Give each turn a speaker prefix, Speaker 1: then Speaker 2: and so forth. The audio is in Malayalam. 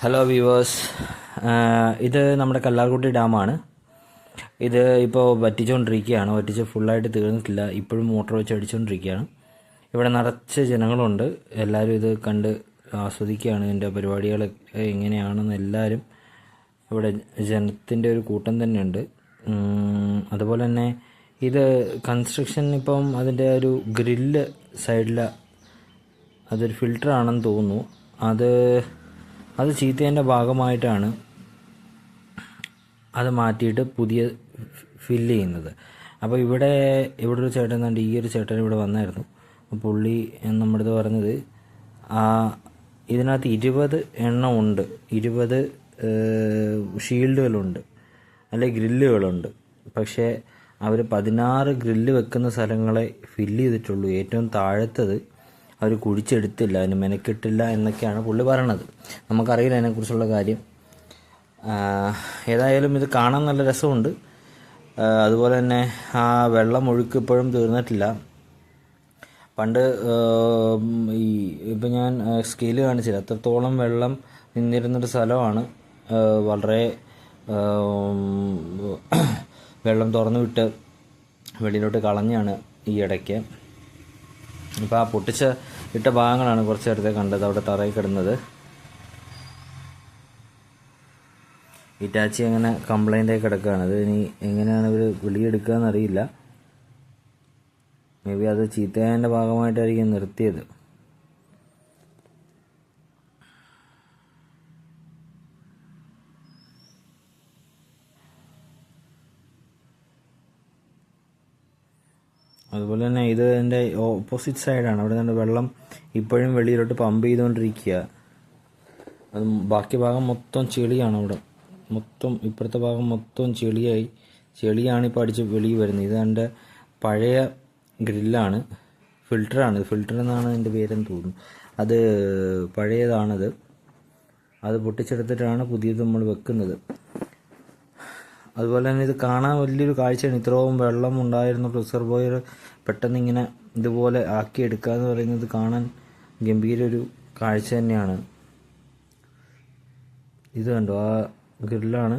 Speaker 1: ഹലോ വ്യൂവേഴ്സ്, ഇത് നമ്മുടെ കല്ലാർകുട്ടി ഡാമാണ്. ഇത് ഇപ്പോൾ വറ്റിച്ചുകൊണ്ടിരിക്കുകയാണ്. വറ്റിച്ച് ഫുള്ളായിട്ട് തീർന്നിട്ടില്ല. ഇപ്പോഴും മോട്ടോർ വെച്ച് അടിച്ചുകൊണ്ടിരിക്കുകയാണ്. ഇവിടെ നിറച്ച് ജനങ്ങളുണ്ട്. എല്ലാവരും ഇത് കണ്ട് ആസ്വദിക്കുകയാണ്. ഇതിൻ്റെ പരിപാടികൾ എങ്ങനെയാണെന്ന് എല്ലാവരും ഇവിടെ ജനത്തിൻ്റെ ഒരു കൂട്ടം തന്നെയുണ്ട്. അതുപോലെ തന്നെ ഇത് കൺസ്ട്രക്ഷൻ ഇപ്പം അതിൻ്റെ ഒരു ഗ്രില്ല് സൈഡിൽ അതൊരു ഫിൽറ്ററാണെന്ന് തോന്നുന്നു. അത് ചീത്തേൻ്റെ ഭാഗമായിട്ടാണ് അത് മാറ്റിയിട്ട് പുതിയ ഫില്ല് ചെയ്യുന്നത്. അപ്പോൾ ഇവിടെ ഒരു ചേട്ടൻ കണ്ട്, ഈ ഒരു ചേട്ടൻ ഇവിടെ വന്നായിരുന്നു. പുള്ളി നമ്മുടെ അടുത്ത് പറഞ്ഞത് ഇതിനകത്ത് 20 എണ്ണം ഉണ്ട്, 20 ഷീൽഡുകളുണ്ട്, അല്ലെ ഗ്രില്ലുകളുണ്ട്. പക്ഷേ അവർ 16 ഗ്രില്ല് വെക്കുന്ന സ്ഥലങ്ങളെ ഫില്ല് ചെയ്തിട്ടുള്ളൂ. ഏറ്റവും താഴത്തത് അവർ കുഴിച്ചെടുത്തില്ല, അതിന് മെനക്കെട്ടില്ല എന്നൊക്കെയാണ് പുള്ളി പറയണത്. നമുക്കറിയില്ല അതിനെക്കുറിച്ചുള്ള കാര്യം. ഏതായാലും ഇത് കാണാൻ നല്ല രസമുണ്ട്. അതുപോലെ തന്നെ ആ വെള്ളം ഒഴുക്ക് ഇപ്പോഴും തീർന്നിട്ടില്ല. പണ്ട് ഇപ്പം ഞാൻ സ്കെയിൽ കാണിച്ചില്ല, അത്രത്തോളം വെള്ളം നിന്നിരുന്നൊരു സ്ഥലമാണ്. വളരെ വെള്ളം തുറന്നു വിട്ട് വെളിയിലോട്ട് കളഞ്ഞാണ് ഈ ഇടയ്ക്ക്. ഇപ്പോൾ ആ ഇട്ട ഭാഗങ്ങളാണ് കുറച്ച് നേരത്തെ കണ്ടത്, അവിടെ തറയിൽ കിടന്നത്. ഇറ്റാച്ചി അങ്ങനെ കംപ്ലൈൻ്റായി കിടക്കുകയാണ്. അത് ഇനി എങ്ങനെയാണ് ഇവർ വെളിയെടുക്കുക എന്നറിയില്ല. മേ ബി അത് ചീത്തയായതിൻ്റെ ഭാഗമായിട്ടായിരിക്കും നിർത്തിയത്. അതുപോലെ തന്നെ ഇത് എൻ്റെ ഓപ്പോസിറ്റ് സൈഡാണ്. അവിടെ നിന്ന് വെള്ളം ഇപ്പോഴും വെളിയിലോട്ട് പമ്പ് ചെയ്തുകൊണ്ടിരിക്കുക. അത് ബാക്കി ഭാഗം മൊത്തം ചെളിയാണ്. അവിടെ മൊത്തം ഇപ്പുറത്തെ ഭാഗം മൊത്തം ചെളിയാണ് ഇപ്പോൾ അടിച്ച് വെളിയിൽ വരുന്നത്. ഇത് എൻ്റെ പഴയ ഗ്രില്ലാണ്, ഫിൽറ്ററാണ്. ഫിൽറ്റർ എന്നാണ് എൻ്റെ പേരെന്ന് തോന്നുന്നു. അത് പഴയതാണത്. അത് പൊട്ടിച്ചെടുത്തിട്ടാണ് പുതിയത് നമ്മൾ വെക്കുന്നത്. അതുപോലെ തന്നെ ഇത് കാണാൻ വലിയൊരു കാഴ്ചയാണ്. ഇത്രയും വെള്ളം ഉണ്ടായിരുന്ന റിസർവോയർ പെട്ടെന്ന് ഇങ്ങനെ ഇതുപോലെ ആക്കിയെടുക്കുക എന്ന് പറയുന്നത് കാണാൻ ഗംഭീര ഒരു കാഴ്ച തന്നെയാണ്. ഇത് കണ്ടോ, ആ ഗ്രില്ലാണ്.